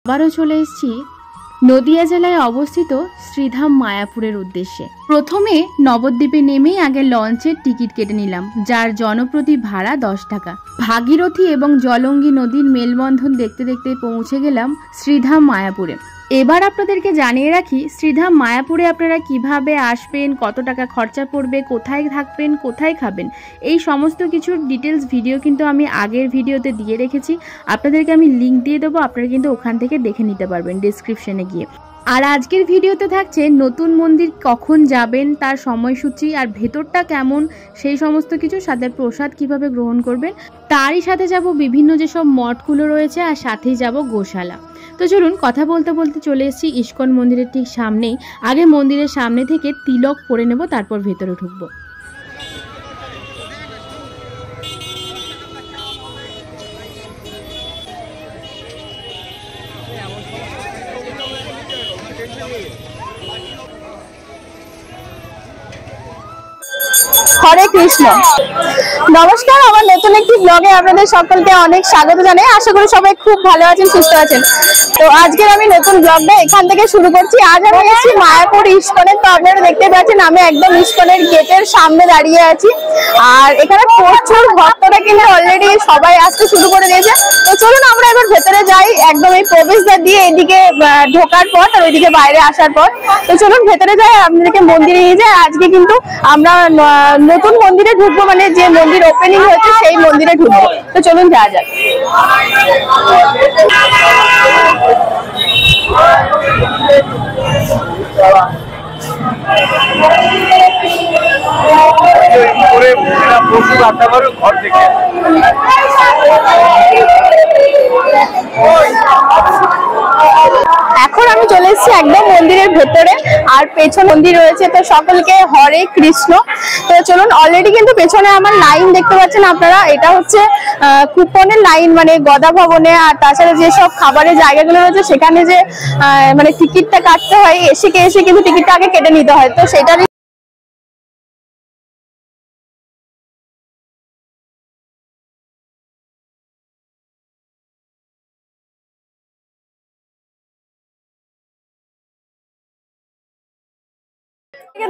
আবারও চলে এসেছি নদিয়া জেলায় অবস্থিত শ্রীধাম মায়াপুরের উদ্দেশ্যে। প্রথমে নবদ্বীপে নেমেই আগে লঞ্চের টিকিট কেটে নিলাম, যার জনপ্রতি ভাড়া 10 টাকা। ভাগীরথী এবং জলঙ্গি নদীর মেলবন্ধন দেখতে দেখতে পৌঁছে গেলাম শ্রীধাম মায়াপুরে। এবার আপনাদেরকে জানিয়ে রাখি শ্রীধাম মায়াপুরে আপনারা কিভাবে আসবেন, কত টাকা খরচা পড়বে, কোথায় থাকবেন, কোথায় খাবেন, এই সমস্ত কিছুর ডিটেলস ভিডিও কিন্তু আমি আগের ভিডিওতে দিয়ে রেখেছি। আপনাদেরকে আমি লিঙ্ক দিয়ে দেবো, আপনারা কিন্তু ওখান থেকে দেখে নিতে পারবেন ডিসক্রিপশনে গিয়ে। আর আজকের ভিডিওতে থাকছে নতুন মন্দির কখন যাবেন, তার সময়সূচি, আর ভেতরটা কেমন, সেই সমস্ত কিছু, সাথে প্রসাদ কিভাবে গ্রহণ করবেন, তারই সাথে যাব বিভিন্ন যেসব মঠগুলো রয়েছে, আর সাথেই যাব গোশালা। তো চলুন, কথা বলতে বলতে চলে এসেছি ইস্কন মন্দিরের ঠিক সামনেই। আগে মন্দিরের সামনে থেকে তিলক পরে নেব, তারপর ভেতরে ঢুকবো। হরে কৃষ্ণ। নমস্কার, আমার নতুন একটি ব্লগে আপনাদের সকলকে অনেক স্বাগত জানাই। আশা করি সবাই খুব ভালো আছেন, সুস্থ আছেন। তো আজকের আমি নতুন ব্লগটা এখান থেকে শুরু করছি। আজ আমি এসেছি মায়াপুর ইস্কনের। তো আপনারা দেখতে পাচ্ছেন আমি একদম ইস্কনের গেটের সামনে দাঁড়িয়ে আছি। আর এখানে প্রচুর ভক্তরা কিন্তু অলরেডি সবাই আসতে শুরু করে দিয়েছে। তো চলুন আমরা এবার ভেতরে যাই, একদম এই প্রবেশদ্বার দিয়ে এদিকে ঢোকার পর আর ওইদিকে বাইরে আসার পর। তো চলুন ভেতরে যাই, আপনাদেরকে মন্দিরে নিয়ে যাই। আজকে কিন্তু আমরা নতুন মন্দিরে ঢুকবো, মানে যে মন্দির ওপেনিং হয়েছে সেই মন্দিরে ঢুকবো। তো চলুন যাওয়া যাক। ঘর থেকে এখন আমি চলে এসেছি একদম মন্দিরের ভেতরে, আর পেছনে মন্দির রয়েছে। তো সকলকে হরে কৃষ্ণ। তো চলুন, অলরেডি কিন্তু পেছনে আমার লাইন দেখতে পাচ্ছেন আপনারা। এটা হচ্ছে কুপনের লাইন, মানে গদা ভবনে। আর তাছাড়া যেসব খাবারের জায়গাগুলো রয়েছে সেখানে যে মানে টিকিটটা কাটতে হয়, এসে কিন্তু টিকিটটা আগে কেটে নিতে হয়। তো সেটারই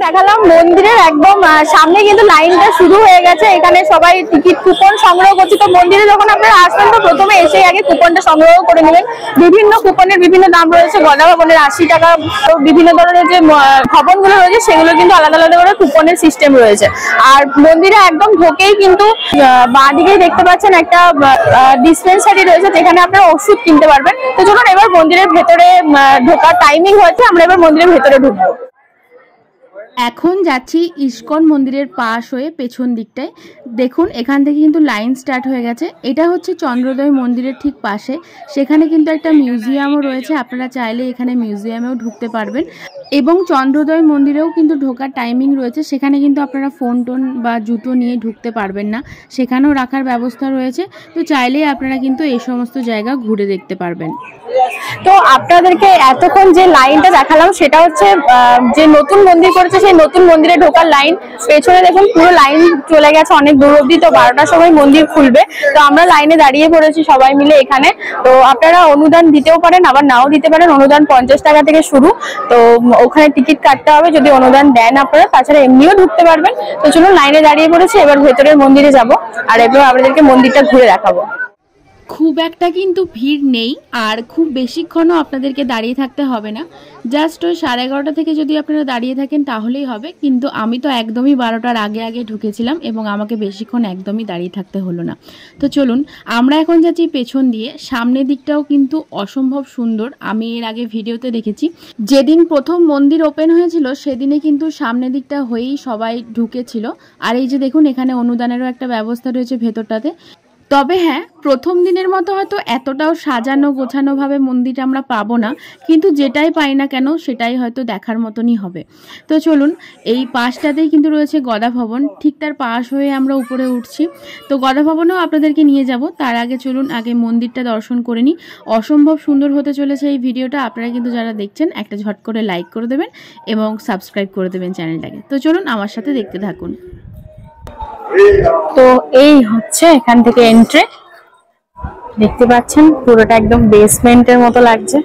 দেখালাম। মন্দিরের একদম সামনে কিন্তু লাইনটা শুরু হয়ে গেছে। এখানে সবাই টিকিট কুপন সংগ্রহ করছে। তো মন্দিরে যখন আপনারা আসবেন তো প্রথমে এসে আগে কুপনটা সংগ্রহ করে নেবেন। বিভিন্ন কুপনের বিভিন্ন দাম রয়েছে। গদা ভবনের 80 টাকা। তো বিভিন্ন ধরনের যে ভবনগুলো রয়েছে সেগুলো কিন্তু আলাদা আলাদা করে কুপনের সিস্টেম রয়েছে। আর মন্দিরে একদম ঢোকেই কিন্তু বাঁ দিকেই দেখতে পাচ্ছেন একটা ডিসপেন্সারি রয়েছে, যেখানে আপনারা ওষুধ কিনতে পারবেন। তো চলুন এবার মন্দিরের ভেতরে ঢোকার টাইমিং হয়েছে, আমরা এবার মন্দিরের ভেতরে ঢুকবো। এখন যাচ্ছি ইস্কন মন্দিরের পাশ হয়ে পেছন দিকটায়। দেখুন এখান থেকে কিন্তু লাইন স্টার্ট হয়ে গেছে। এটা হচ্ছে চন্দ্রোদয় মন্দিরের ঠিক পাশে। সেখানে কিন্তু একটা মিউজিয়ামও রয়েছে, আপনারা চাইলে এখানে মিউজিয়ামেও ঢুকতে পারবেন। এবং চন্দ্রোদয় মন্দিরেও কিন্তু ঢোকার টাইমিং রয়েছে, সেখানে কিন্তু আপনারা ফোন টোন বা জুতো নিয়ে ঢুকতে পারবেন না, সেখানেও রাখার ব্যবস্থা রয়েছে। তো চাইলেই আপনারা কিন্তু এই সমস্ত জায়গা ঘুরে দেখতে পারবেন। তো আপনাদেরকে এতক্ষণ যে লাইনটা দেখালাম সেটা হচ্ছে যে নতুন মন্দির করেছে সেই নতুন মন্দিরে ঢোকার লাইন। পেছনে দেখুন পুরো লাইন চলে গেছে অনেক দূর অব্দি। তো 12টার সময় মন্দির খুলবে। তো আমরা লাইনে দাঁড়িয়ে পড়েছি সবাই মিলে এখানে। তো আপনারা অনুদান দিতেও পারেন, আবার নাও দিতে পারেন। অনুদান 50 টাকা থেকে শুরু। তো ওখানে টিকিট কাটতে হবে যদি অনুদান দেন আপনারা, তাছাড়া এমনিও ঢুকতে পারবেন। তো চলুন লাইনে দাঁড়িয়ে পড়েছি, এবার ভেতরের মন্দিরে যাব আর এবার আপনাদেরকে মন্দিরটা ঘুরে দেখাবো। খুব একটা কিন্তু ভিড় নেই, আর খুব বেশিক্ষণও আপনাদেরকে দাঁড়িয়ে থাকতে হবে না। জাস্ট ওই 11:30 থেকে যদি আপনারা দাঁড়িয়ে থাকেন তাহলেই হবে। কিন্তু আমি তো একদমই 12টার আগে ঢুকেছিলাম এবং আমাকে বেশিক্ষণ একদমই দাঁড়িয়ে থাকতে হলো না। তো চলুন আমরা এখন যাচ্ছি পেছন দিয়ে। সামনের দিকটাও কিন্তু অসম্ভব সুন্দর। আমি এর আগে ভিডিওতে দেখেছি, যেদিন প্রথম মন্দির ওপেন হয়েছিল সেদিনে কিন্তু সামনের দিকটা হয়েই সবাই ঢুকেছিল। আর এই যে দেখুন এখানে অনুদানেরও একটা ব্যবস্থা রয়েছে ভেতরটাতে। তবে হ্যাঁ, প্রথম দিনের মতো হয়তো এতটাও সাজানো গোছানোভাবে মন্দিরটা আমরা পাবো না, কিন্তু যেটাই পাই না কেন সেটাই হয়তো দেখার মতনই হবে। তো চলুন, এই পাশটাতেই কিন্তু রয়েছে গদা ভবন, ঠিক তার পাশ হয়ে আমরা উপরে উঠছি। তো গদা ভবনেও আপনাদেরকে নিয়ে যাব। তার আগে চলুন আগে মন্দিরটা দর্শন করে নিই। অসম্ভব সুন্দর হতে চলেছে এই ভিডিওটা। আপনারা কিন্তু যারা দেখছেন একটা ঝট করে লাইক করে দেবেন এবং সাবস্ক্রাইব করে দেবেন চ্যানেলটাকে। তো চলুন আমার সাথে দেখতে থাকুন। তো এই হচ্ছে এখান থেকে এন্ট্রি। দেখতে পাচ্ছেন পুরোটা একদম বেসমেন্টের মতো লাগছে।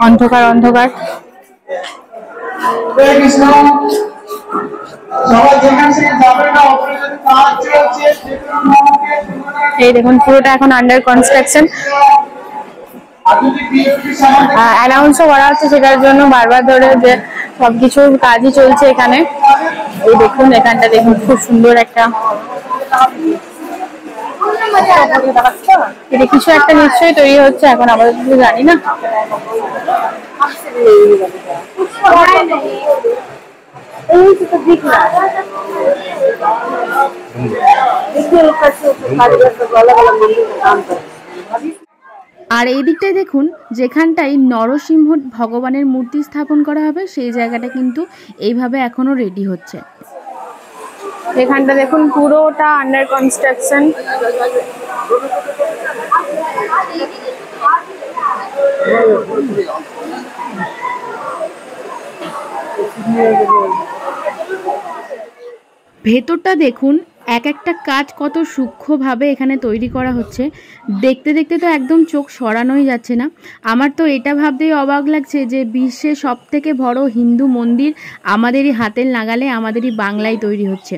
অন্ধকার অন্ধকার। এই দেখুন পুরোটা এখন আন্ডার কনস্ট্রাকশন। অ্যানাউন্সও করা হচ্ছে সেটার জন্য বারবার ধরে যে সবকিছুর কাজই চলছে এখানে। এই দেখুন এখানটা দেখুন খুব সুন্দর একটা, এটা কিছু একটা নিশ্চয়ই তৈরি হচ্ছে, এখন আমাদের কিছু জানি না। আর এই দিকটায় দেখুন যেখানটায় নরসিংহ ভগবানের মূর্তি স্থাপন করা হবে সেই জায়গাটা কিন্তু এইভাবে এখনো রেডি হচ্ছে। এখানটা দেখুন পুরোটা আন্ডার কনস্ট্রাকশন। ভেতরটা দেখুন এক একটা কাজ কত সূক্ষ্মভাবে এখানে তৈরি করা হচ্ছে। দেখতে দেখতে তো একদম চোখ সরানোই যাচ্ছে না। আমার তো এটা ভাবতেই অবাক লাগছে যে বিশ্বের সবথেকে বড় হিন্দু মন্দির আমাদেরই হাতের নাগালে, আমাদেরই বাংলায় তৈরি হচ্ছে।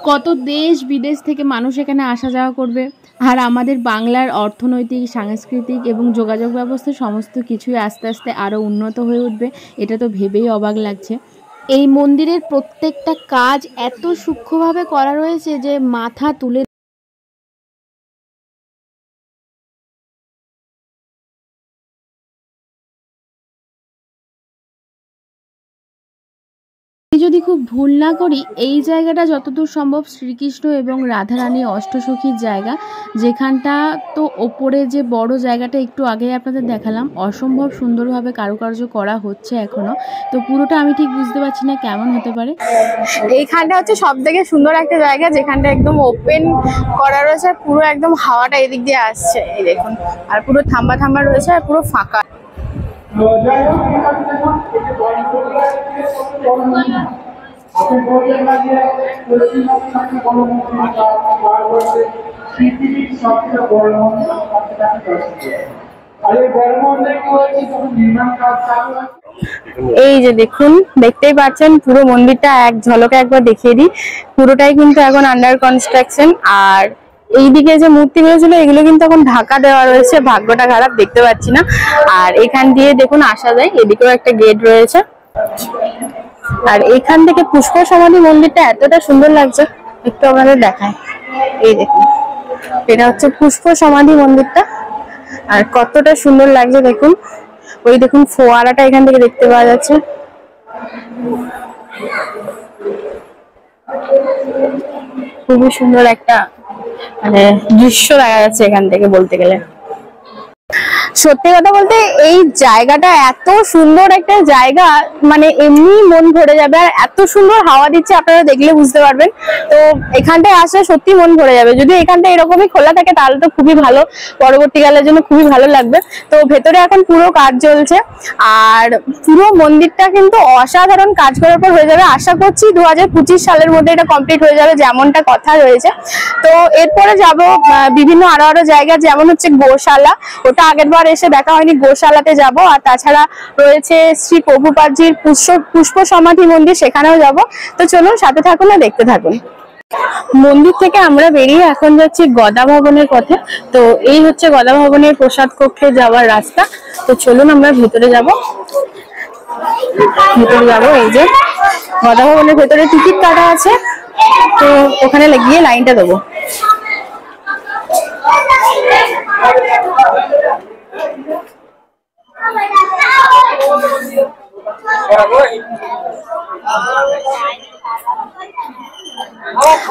কত দেশ বিদেশ থেকে মানুষ এখানে আসা যাওয়া করবে, আর আমাদের বাংলার অর্থনৈতিক, সাংস্কৃতিক এবং যোগাযোগ ব্যবস্থা সমস্ত কিছুই আস্তে আস্তে আরও উন্নত হয়ে উঠবে। এটা তো ভেবেই অবাক লাগছে। এই মন্দিরের প্রত্যেকটা কাজ এত সূক্ষ্মভাবে করা রয়েছে যে মাথা তুলে যদি খুব ভুল না করি এই জায়গাটা যতদূর সম্ভব শ্রীকৃষ্ণ এবং রাধারানী অষ্টসখীর জায়গা। যেখানটা তো ওপরে যে বড় জায়গাটা একটু আগে আপনাদের দেখালাম, অসম্ভব সুন্দরভাবে কারুকার্য করা হচ্ছে এখনো। তো পুরোটা আমি ঠিক বুঝতে পারছি না কেমন হতে পারে। এইখানটা হচ্ছে সব থেকে সুন্দর একটা জায়গা, যেখানটা একদম ওপেন করা রয়েছে, পুরো একদম হাওয়াটা এদিক দিয়ে আসছে। এই দেখুন, আর পুরো থাম্বা থাম্বা রয়েছে, আর পুরো ফাঁকা। এই যে দেখুন, দেখতেই পাচ্ছেন পুরো মন্দিরটা এক ঝলকে একবার দেখিয়ে দিই। পুরোটাই কিন্তু এখন আন্ডার কনস্ট্রাকশন। আর এইদিকে যে মূর্তিগুলো ছিল এগুলো কিন্তু এখন ঢাকা দেওয়া রয়েছে, ভাগ্যটা খারাপ দেখতে পাচ্ছি না। আর এখান দিয়ে দেখুন আসা যায়, এদিকেও একটা গেট রয়েছে। আর এখান থেকে পুষ্কর সমাধি মন্দিরটা এতটা সুন্দর লাগছে, একটু আপনাদের দেখায়। এই দেখুন, এটা হচ্ছে পুষ্কর সমাধি মন্দিরটা, আর কতটা সুন্দর লাগছে দেখুন। ওই দেখুন ফোয়ারাটা এখান থেকে দেখতে পাওয়া যাচ্ছে। খুবই সুন্দর একটা মানে দৃশ্য দেখা যাচ্ছে এখান থেকে বলতে গেলে। সত্যি কথা বলতে এই জায়গাটা এত সুন্দর একটা জায়গা, মানে এমনি মন ভরে যাবে। আর এত সুন্দর হাওয়া দিচ্ছে, আপনারা দেখলে বুঝতে পারবেন। তো এখানটায় আসলে সত্যি মন ভরে যাবে। যদি এখানটা এরকমই খোলা থাকে তাহলে তো খুবই ভালো, পরবর্তীকালের জন্য খুবই ভালো লাগবে। তো ভেতরে এখন পুরো কাজ চলছে, আর পুরো মন্দিরটা কিন্তু অসাধারণ কাজ করার পর হয়ে যাবে। আশা করছি 2025 সালের মধ্যে এটা কমপ্লিট হয়ে যাবে, যেমনটা কথা রয়েছে। তো এরপরে যাব বিভিন্ন আরো জায়গা, যেমন হচ্ছে গোশালা, ওটা আগের বার এসে দেখা হয়নি, গোশালাতে যাব। আর তাছাড়া রয়েছে শ্রী প্রভুপাদজির পুষ্প সমাধি মন্দির, সেখানেও যাব। তো চলুন সাথে থাকুন আর দেখতে থাকুন। মন্দির থেকে আমরা বেরিয়ে এখন যাচ্ছি গদা ভবনের পথে। তো এই হচ্ছে গদা ভবনের প্রসাদ কক্ষে যাওয়ার রাস্তা। তো চলুন আমরা ভেতরে যাব। এই যে গদা ভবনের ভেতরে টিকিট কাটা আছে, তো ওখানে গিয়ে লাইনটা দেবো।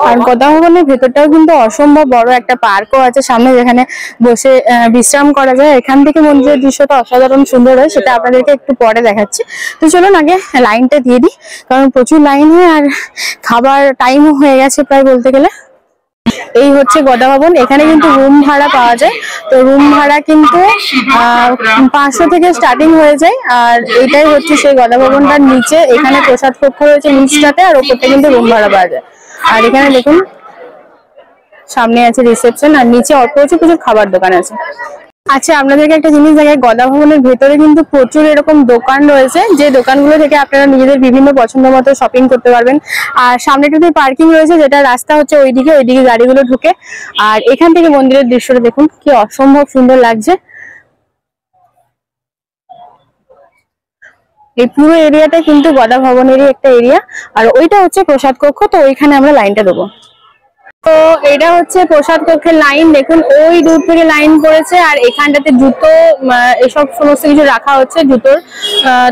আর গদা ভবনের ভেতরটাও কিন্তু অসম্ভব বড় একটা পার্কও আছে সামনে, যেখানে বসে বিশ্রাম করা যায়। এখান থেকে মন্দিরের দৃশ্যটা অসাধারণ সুন্দর হয়, সেটা আপনাদেরকে একটু পরে দেখাচ্ছি। তো চলুন আগে লাইনটা দিয়ে দিই, কারণ প্রচুর লাইন হয় আর খাবার টাইমও হয়ে গেছে প্রায় বলতে গেলে। এই হচ্ছে গদা ভবন, এখানে কিন্তু রুম ভাড়া পাওয়া যায়। তো রুম ভাড়া কিন্তু 500 থেকে স্টার্টিং হয়ে যায়। আর এটাই হচ্ছে সেই গদা ভবনটার নিচে, এখানে প্রসাদ কক্ষ রয়েছে নিচটাতে, আর ওপরটা কিন্তু রুম ভাড়া পাওয়া যায়। আর এখানে দেখুন সামনে আছে রিসেপশন, আর নিচে অল্প কিছু খাবার দোকান আছে। আচ্ছা, আপনাদেরকে একটা জিনিস দেখাই, গদা ভবনের ভেতরে কিন্তু প্রচুর এরকম দোকান রয়েছে, যে দোকানগুলো থেকে আপনারা নিজেদের বিভিন্ন পছন্দ মতো শপিং করতে পারবেন। আর সামনেটাতে পার্কিং রয়েছে, যেটা রাস্তা হচ্ছে ওইদিকে গাড়িগুলো ঢুকে। আর এখান থেকে মন্দিরের দৃশ্যটা দেখুন, কি অসম্ভব সুন্দর লাগছে। এই পুরো এরিয়াটা কিন্তু গদা ভবনেরই একটা এরিয়া। আর ওইটা হচ্ছে প্রসাদ কক্ষ, তো ওইখানে আমরা লাইনটা দেবো। তো এটা হচ্ছে প্রসাদ কক্ষের লাইন, দেখুন ওই দূর থেকে লাইন পড়েছে। আর এখানটাতে জুতো এসব সমস্ত কিছু রাখা হচ্ছে জুতোর।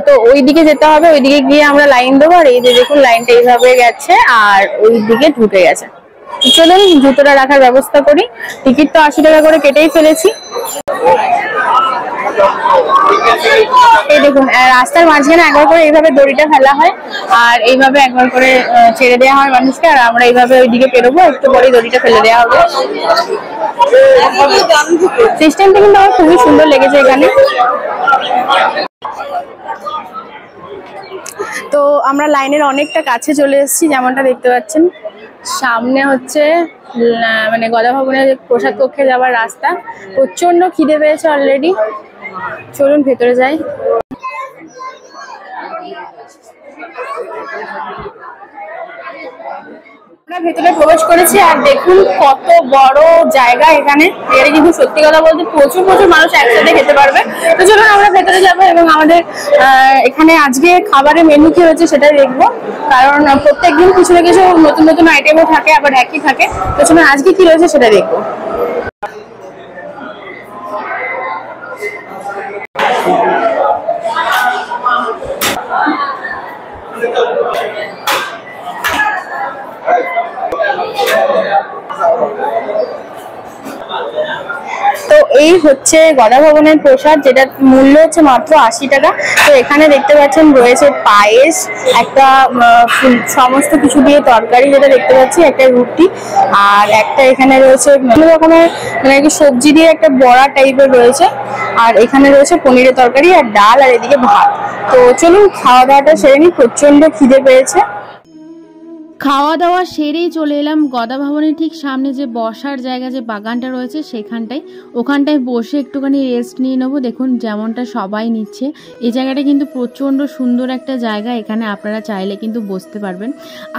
তো ওইদিকে যেতে হবে, ওইদিকে গিয়ে আমরা লাইন দেবো। আর এই যে দেখুন লাইনটা এইভাবে গেছে আর ওই দিকে ঢুকে গেছে। চলুন জুতোটা রাখার ব্যবস্থা করি। টিকিট তো 80 টাকা করে কেটেই ফেলেছি। এই দেখুন রাস্তার মাঝখানে একবার করে এইভাবে দড়িটা ফেলা হয়, আর এইভাবে একবার করে ছেড়ে দেওয়া হয় মানুষকে। আর আমরা এইভাবে ওইদিকে পেরোবো, একটু পরে দড়িটা ফেলে দেওয়া হবে। সিস্টেমটা কিন্তু আমার খুবই সুন্দর লেগেছে এখানে। তো আমরা লাইনের অনেকটা কাছে চলে এসেছি, যেমনটা দেখতে পাচ্ছেন। সামনে হচ্ছে মানে গদা ভবনের প্রসাদ কক্ষে যাওয়ার রাস্তা। প্রচন্ড খিদে পেয়েছে অলরেডি, চলুন ভেতরে যাই। আমরা ভেতরে প্রবেশ করেছি, আর দেখুন কত বড় জায়গা এখানে। এখানে কিন্তু সত্যি কথা বলতে প্রচুর মানুষ একসাথে খেতে পারবে। তো চলুন আমরা ভেতরে যাবো এবং আমাদের এখানে আজকে খাবারের মেনু কি হয়েছে সেটাই দেখবো, কারণ প্রত্যেকদিন কিছু না কিছু নতুন নতুন আইটেমও থাকে, আবার একই থাকে। তো চলুন আজকে কি রয়েছে সেটা দেখবো। তো এই হচ্ছে গদা ভবনের প্রসাদ, যেটা মূল্য হচ্ছে মাত্র 80 টাকা। তো এখানে দেখতে পাচ্ছেন রয়েছে পায়েস, একটা সমস্ত কিছু দিয়ে তরকারি যেটা দেখতে পাচ্ছি, একটা রুটি, আর একটা এখানে রয়েছে বিভিন্ন রকমের মানে সবজি দিয়ে একটা বড়া টাইপের রয়েছে। আর এখানে রয়েছে পনিরের তরকারি আর ডাল, আর এদিকে ভাত। তো চলুন খাওয়া দাওয়াটা সেরে নিই, প্রচন্ড খিদে পেয়েছে। খাওয়া দাওয়া সেরেই চলে এলাম গদা ভবনের ঠিক সামনে যে বসার জায়গা, যে বাগানটা রয়েছে সেখানটায়। ওখানটায় বসে একটুখানি রেস্ট নিয়ে নেবো। দেখুন যেমনটা সবাই নিচ্ছে। এই জায়গাটা কিন্তু প্রচণ্ড সুন্দর একটা জায়গা, এখানে আপনারা চাইলে কিন্তু বসতে পারবেন।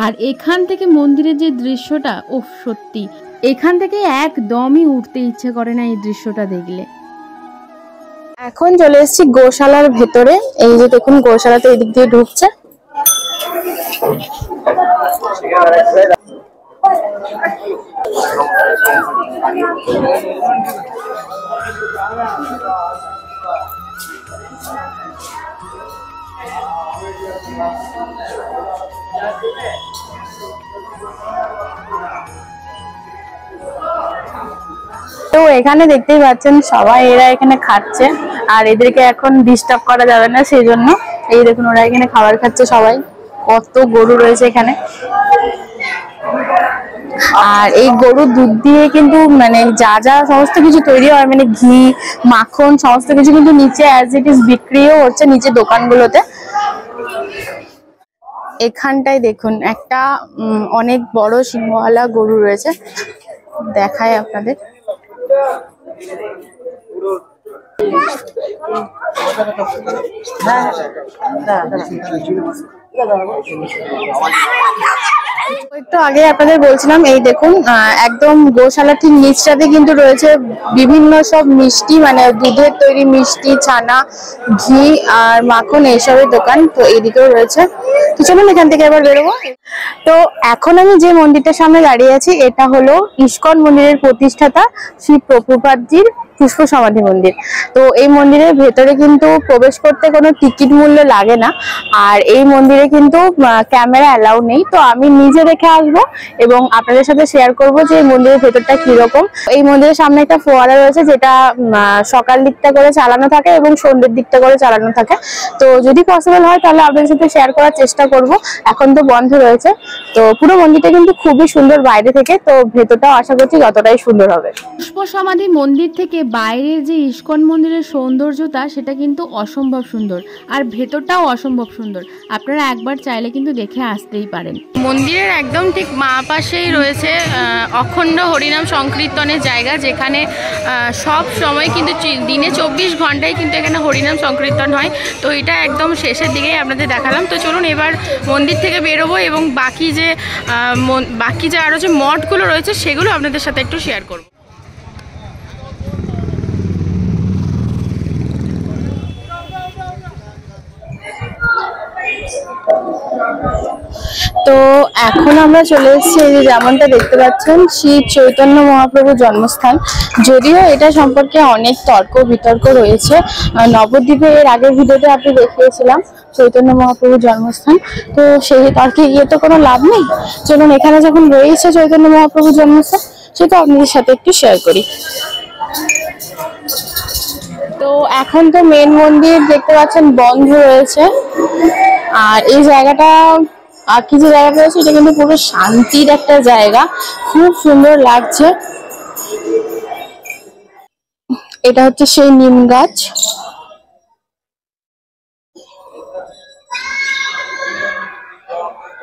আর এখান থেকে মন্দিরের যে দৃশ্যটা, ওহ সত্যি এখান থেকে একদমই উঠতে ইচ্ছে করে না এই দৃশ্যটা দেখলে। এখন চলে এসেছি গোশালার ভেতরে। এই যে দেখুন গোশালাতে এদিক দিয়ে ঢুকছে। তো এখানে দেখতেই পাচ্ছেন সবাই এরা এখানে খাচ্ছে, আর এদেরকে এখন ডিস্টার্ব করা যাবে না, সেই জন্য এই দেখুন ওরা এখানে খাবার খাচ্ছে সবাই। কত গরু রয়েছে এখানে। আর এই গরুর দুধ দিয়ে কিন্তু মানে যা যা সমস্ত কিছু তৈরি হয়, মানে ঘি মাখন সমস্ত কিছু কিন্তু নিচে অ্যাজ ইট ইজ বিক্রিও হচ্ছে নিচে দোকানগুলোতে। এখানটায় দেখুন একটা অনেক বড় সিংহওয়ালা গরু রয়েছে, দেখায় আপনাদের। একটু আগে আপনাদের বলছিলাম, এই দেখুন একদম গোশালা ঠিক নিচটাতে কিন্তু রয়েছে বিভিন্ন সব মিষ্টি, মানে দুধের তৈরি মিষ্টি, ছানা, ঘি আর মাখন এইসবের দোকান। তো এইদিকেও রয়েছে। তো চলুন এখান থেকে আবার বেরোবো। তো এখন আমি যে মন্দিরটার সামনে দাঁড়িয়ে আছি, এটা হলো ইস্কন মন্দিরের প্রতিষ্ঠাতা শ্রী প্রভুপাদজির পুষ্প সমাধি মন্দির। তো এই মন্দিরের ভেতরে কিন্তু প্রবেশ করতে কোনো টিকিট মূল্য লাগে না, আর এই মন্দিরে কিন্তু ক্যামেরা অ্যালাউ নেই। তো আমি নিজে দেখে আসবো এবং আপনাদের সাথে শেয়ার করব যে এই মন্দিরের ভেতরটা কিরকম। এই মন্দিরের সামনে একটা ফোয়ারা রয়েছে, যেটা সকাল দিকটা করে চালানো থাকে এবং সন্ধ্যের দিকটা করে চালানো থাকে। তো যদি পসিবল হয় তাহলে আপনাদের সাথে শেয়ার করার চেষ্টা করব। এখন তো বন্ধ রয়েছে। তো পুরো মন্দিরটা কিন্তু খুবই সুন্দর বাইরে থেকে, তো ভেতরটাও আশা করছি যতটাই সুন্দর হবে। পুষ্প সমাধি মন্দির থেকে বাইরের যে ইস্কন মন্দিরের সৌন্দর্যতা সেটা কিন্তু অসম্ভব সুন্দর, আর ভেতরটাও অসম্ভব সুন্দর। আপনারা একবার চাইলে কিন্তু দেখে আসতেই পারেন। মন্দিরের একদম ঠিক মা পাশেই রয়েছে অখণ্ড হরিনাম সংকীর্তনের জায়গা, যেখানে সব সময় কিন্তু দিনে 24 ঘন্টায় কিন্তু এখানে হরিনাম সংকীর্তন হয়। তো এটা একদম শেষের দিকেই আপনাদের দেখালাম। তো চলুন এবার মন্দির থেকে বেরোবো এবং বাকি যে আরও যে মঠগুলো রয়েছে সেগুলো আপনাদের সাথে একটু শেয়ার করব। তো এখন আমরা চলে এসেছি, এই যে যেমনটা দেখতে পাচ্ছেন, শ্রী চৈতন্য মহাপ্রভুর জন্মস্থান। যদিও এটা সম্পর্কে অনেক তর্ক বিতর্ক রয়েছে, নবদ্বীপে এর আগের ভিডিওতে আপনি দেখিয়েছিলাম চৈতন্য মহাপ্রভুর জন্মস্থান। তো সেই তর্কে গিয়ে তো কোনো লাভ নেই। চলুন এখানে যখন রয়েছে চৈতন্য মহাপ্রভুর জন্মস্থান, সেটা আপনাদের সাথে একটু শেয়ার করি। তো এখন তো মেন মন্দির দেখতে পাচ্ছেন বন্ধ রয়েছে, আর এই জায়গাটা আর কি যে জায়গাটা রয়েছে এটা কিন্তু পুরো শান্তির একটা জায়গা, খুব সুন্দর লাগছে। এটা হচ্ছে সেই নিম গাছ।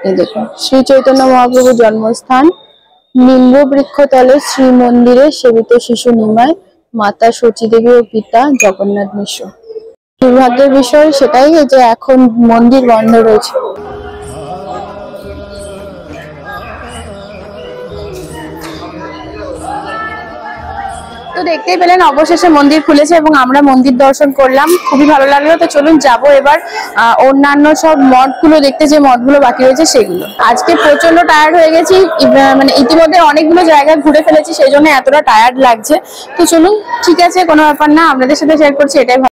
এই দেখুন শ্রী চৈতন্য মহাপ্রভুর জন্মস্থান, নিম্ব বৃক্ষতলে শ্রী মন্দিরে সেবিত শিশু নিমায় মাতা সচী দেবী ও পিতা জগন্নাথ মিশ্র। দুর্ভাগ্যের বিষয় সেটাই যে এখন মন্দির বন্ধ রয়েছে। তো দেখতেই পেলেন অবশেষে মন্দির খুলেছে এবং আমরা মন্দির দর্শন করলাম, খুবই ভালো লাগলো। তো চলুন যাবো এবার অন্যান্য সব মঠগুলো দেখতে, যে মঠগুলো বাকি রয়েছে সেগুলো। আজকে প্রচন্ড টায়ার্ড হয়ে গেছি, মানে ইতিমধ্যে অনেকগুলো জায়গা ঘুরে ফেলেছি, সেই জন্য এতটা টায়ার্ড লাগছে। তো চলুন, ঠিক আছে, কোনো ব্যাপার না, আপনাদের সাথে শেয়ার করছি, এটাই ভালো।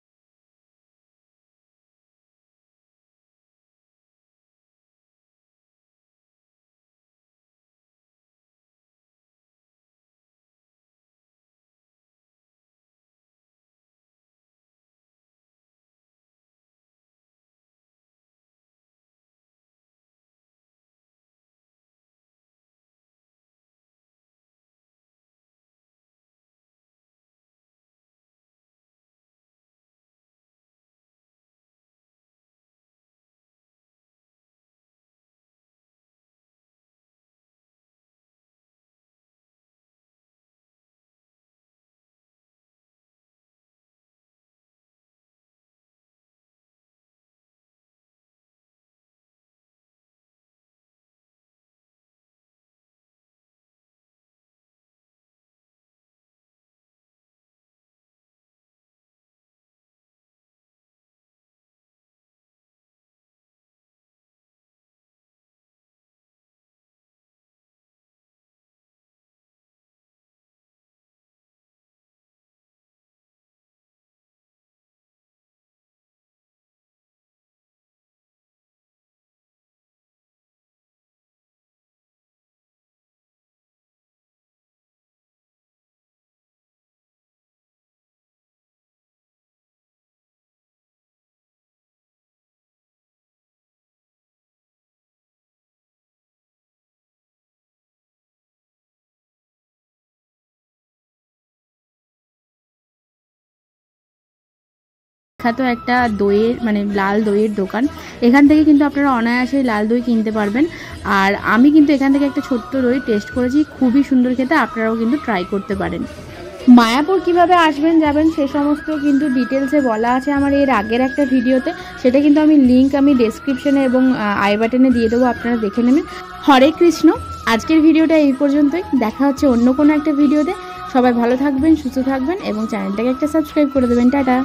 বিখ্যাত একটা দইয়ের মানে লাল দইয়ের দোকান, এখান থেকে কিন্তু আপনারা অনায়াসে লাল দই কিনতে পারবেন। আর আমি কিন্তু এখান থেকে একটা ছোট্ট দই টেস্ট করেছি, খুবই সুন্দর খেতে, আপনারাও কিন্তু ট্রাই করতে পারেন। মায়াপুর কিভাবে আসবেন যাবেন সে সমস্ত কিন্তু ডিটেলসে বলা আছে আমার এর আগের একটা ভিডিওতে, সেটা কিন্তু আমি লিঙ্ক ডেসক্রিপশনে এবং আই বাটনে দিয়ে দেবো, আপনারা দেখে নেবেন। হরে কৃষ্ণ, আজকের ভিডিওটা এই পর্যন্তই, দেখা হচ্ছে অন্য কোনো একটা ভিডিওতে। সবাই ভালো থাকবেন, সুস্থ থাকবেন এবং চ্যানেলটাকে একটা সাবস্ক্রাইব করে দেবেন। টাটা।